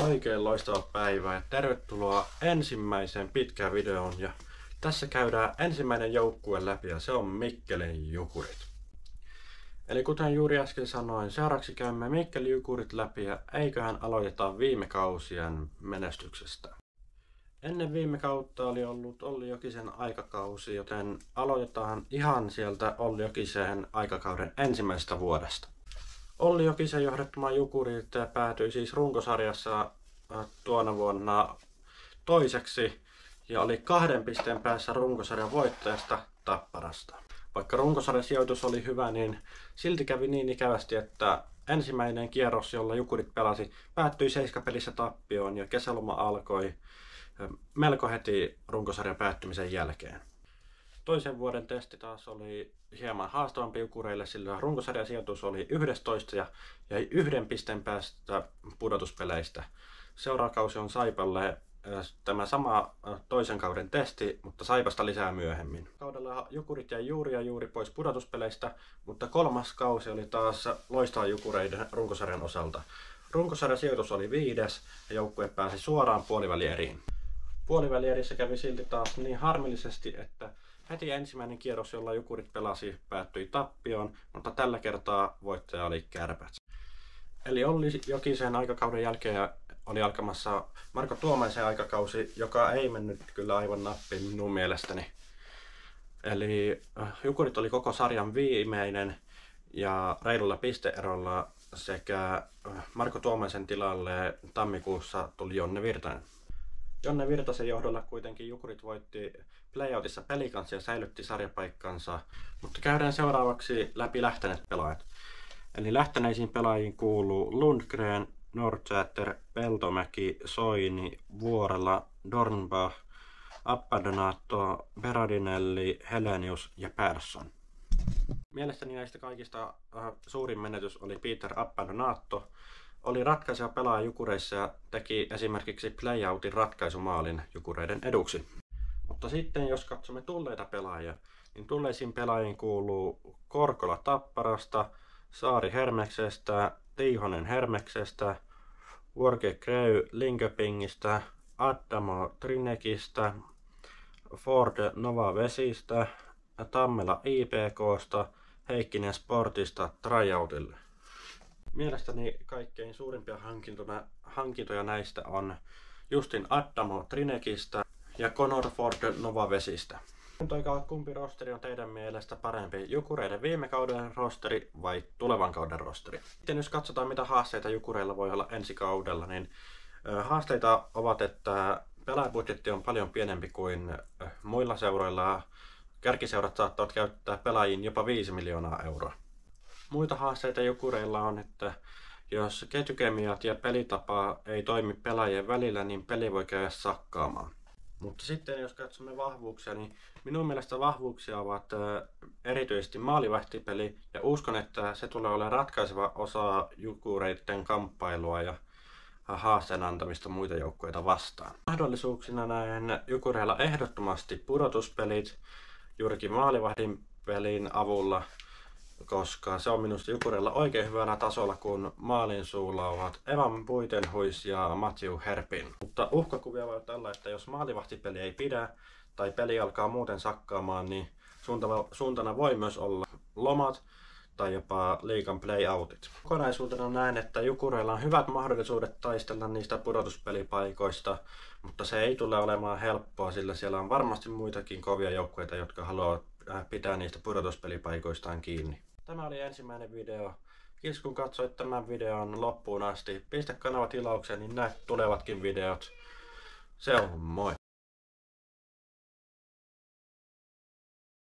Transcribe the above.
Oikein loistava päivä ja tervetuloa ensimmäiseen pitkään videoon. Ja tässä käydään ensimmäinen joukkue läpi ja se on Mikkelin Jukurit. Eli kuten juuri äsken sanoin, seuraavaksi käymme Mikkelin Jukurit läpi ja eiköhän aloitetaan viime kausien menestyksestä. Ennen viime kautta oli ollut Olli Jokisen aikakausi, joten aloitetaan ihan sieltä Olli Jokisen aikakauden ensimmäisestä vuodesta. Olli Jokisen johdattama Jukurit päätyi siis runkosarjassa tuona vuonna toiseksi ja oli 2 pisteen päässä runkosarjan voittajasta Tapparasta. Vaikka runkosarjan sijoitus oli hyvä, niin silti kävi niin ikävästi, että ensimmäinen kierros, jolla Jukurit pelasi, päättyi 7 pelissä tappioon ja kesäloma alkoi melko heti runkosarjan päättymisen jälkeen. Toisen vuoden testi taas oli hieman haastavampi Jukureille, sillä runkosarjan sijoitus oli 11 ja jäi 1 pisteen päästä pudotuspeleistä. Seuraava kausi on Saipalle tämä sama toisen kauden testi, mutta Saipasta lisää myöhemmin. Kaudella Jukurit jäi juuri pois pudotuspeleistä, mutta 3. kausi oli taas loistava Jukureiden runkosarjan osalta. Runkosarjan sijoitus oli 5 ja joukkue pääsi suoraan puolivälieriin. Puolivälierissä kävi silti taas niin harmillisesti, että heti ensimmäinen kierros, jolla Jukurit pelasi, päättyi tappioon, mutta tällä kertaa voittaja oli Kärpät. Eli Olli Jokisen aikakauden jälkeen oli alkamassa Marko Tuomaisen aikakausi, joka ei mennyt kyllä aivan nappiin minun mielestäni. Eli Jukurit oli koko sarjan viimeinen ja reilulla pisteerolla sekä Marko Tuomaisen tilalle tammikuussa tuli Jonne Virtanen. Jonne Virtasen johdolla kuitenkin Jukurit voitti playoutissa Pelikansia ja säilytti sarjapaikkansa, mutta käydään seuraavaksi läpi lähteneet pelaajat. Eli lähteneisiin pelaajiin kuuluu Lundgren, Nordsäter, Peltomäki, Soini, Vuorela, Dornbach, Appadonato, Berardinelli, Helenius ja Persson. Mielestäni näistä kaikista suurin menetys oli Peter Appadonato. Oli ratkaiseva pelaaja Jukureissa ja teki esimerkiksi playoutin ratkaisumaalin Jukureiden eduksi. Mutta sitten jos katsomme tulleita pelaajia, niin tulleisiin pelaajiin kuuluu Korkola Tapparasta, Saari Hermeksestä, Tiihonen Hermeksestä, Vorge Kreu Linköpingistä, Adamo Trinekistä, Ford Nova Vesistä, Tammela IPKsta, Heikkinen Sportista Tryoutille. Mielestäni kaikkein suurimpia hankintoja näistä on Justin Adamo Trinekistä ja Connor Ford Nova Vesistä. Kumpi rosteri on teidän mielestä parempi, Jukureiden viime kauden rosteri vai tulevan kauden rosteri? Sitten jos katsotaan mitä haasteita Jukureilla voi olla ensi kaudella, niin haasteita ovat, että pelaajabudjetti on paljon pienempi kuin muilla seuroilla. Kärkiseurat saattavat käyttää pelaajiin jopa 5 miljoonaa euroa. Muita haasteita Jukureilla on, että jos ketjukemiat ja pelitapa ei toimi pelaajien välillä, niin peli voi käydä sakkaamaan. Mutta sitten jos katsomme vahvuuksia, niin minun mielestä vahvuuksia ovat erityisesti maalivahtipeli ja uskon, että se tulee olemaan ratkaiseva osa Jukureiden kamppailua ja haasteen antamista muita joukkueita vastaan. Mahdollisuuksina näen Jukureilla ehdottomasti pudotuspelit juurikin maalivahdin pelin avulla, koska se on minusta Jukureilla oikein hyvällä tasolla, kun maalin suulla ovat Evan Buitenhuis ja Matthew Herpin. Mutta uhkakuvia voi olla, että jos maalivahtipeli ei pidä tai peli alkaa muuten sakkaamaan, niin suuntana voi myös olla lomat tai jopa liigan playoutit. Kokonaisuutena näen, että Jukureilla on hyvät mahdollisuudet taistella niistä pudotuspelipaikoista, mutta se ei tule olemaan helppoa, sillä siellä on varmasti muitakin kovia joukkueita, jotka haluavat pitää niistä pudotuspelipaikoistaan kiinni. Tämä oli ensimmäinen video. Kiitos kun katsoit tämän videon loppuun asti. Pistä kanava tilaukseen, niin näet tulevatkin videot. Se on moi!